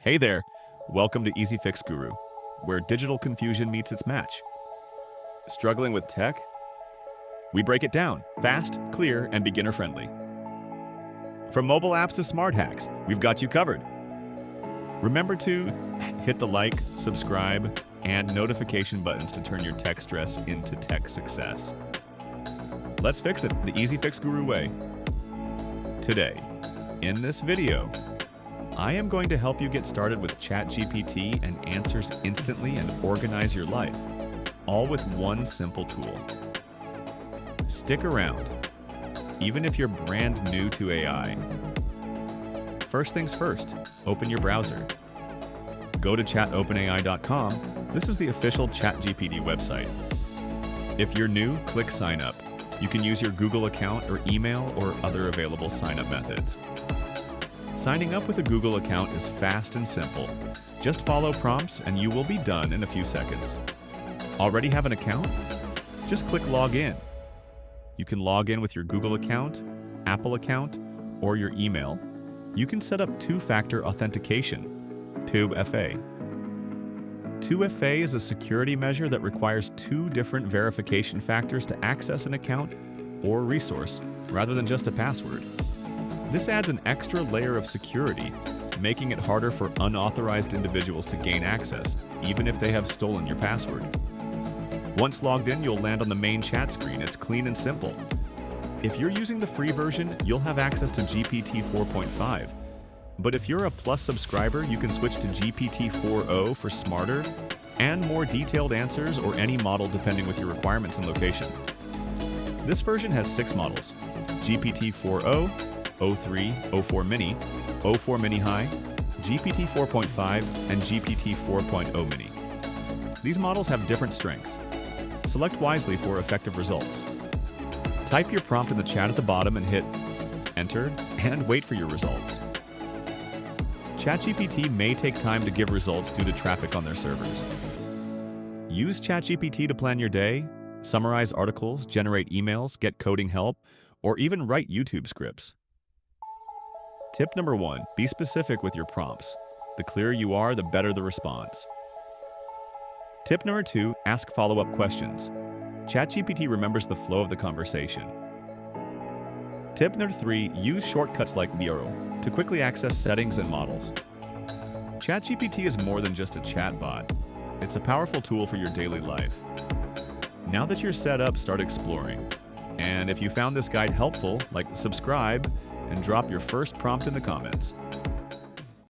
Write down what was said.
Hey there, welcome to Easy Fix Guru, where digital confusion meets its match. Struggling with tech? We break it down, fast, clear, and beginner-friendly. From mobile apps to smart hacks, we've got you covered. Remember to hit the like, subscribe, and notification buttons to turn your tech stress into tech success. Let's fix it the Easy Fix Guru way. Today, in this video, I am going to help you get started with ChatGPT and answers instantly and organize your life, all with one simple tool. Stick around, even if you're brand new to AI. First things first, open your browser. Go to chatopenai.com. This is the official ChatGPT website. If you're new, click Sign Up. You can use your Google account or email or other available sign-up methods. Signing up with a Google account is fast and simple. Just follow prompts and you will be done in a few seconds. Already have an account? Just click Log In. You can log in with your Google account, Apple account, or your email. You can set up two-factor authentication, 2FA. 2FA is a security measure that requires two different verification factors to access an account or resource, rather than just a password. This adds an extra layer of security, making it harder for unauthorized individuals to gain access, even if they have stolen your password. Once logged in, you'll land on the main chat screen. It's clean and simple. If you're using the free version, you'll have access to GPT 4.5. But if you're a Plus subscriber, you can switch to GPT 4.0 for smarter and more detailed answers or any model depending with your requirements and location. This version has 6 models: GPT 4.0, 03, 04 Mini, 04 Mini High, GPT 4.5, and GPT 4.0 Mini. These models have different strengths. Select wisely for effective results. Type your prompt in the chat at the bottom and hit Enter, and wait for your results. ChatGPT may take time to give results due to traffic on their servers. Use ChatGPT to plan your day, summarize articles, generate emails, get coding help, or even write YouTube scripts. Tip number 1, be specific with your prompts. The clearer you are, the better the response. Tip number 2, ask follow-up questions. ChatGPT remembers the flow of the conversation. Tip number 3, use shortcuts like Bureau to quickly access settings and models. ChatGPT is more than just a chatbot. It's a powerful tool for your daily life. Now that you're set up, start exploring. And if you found this guide helpful, subscribe and drop your first prompt in the comments.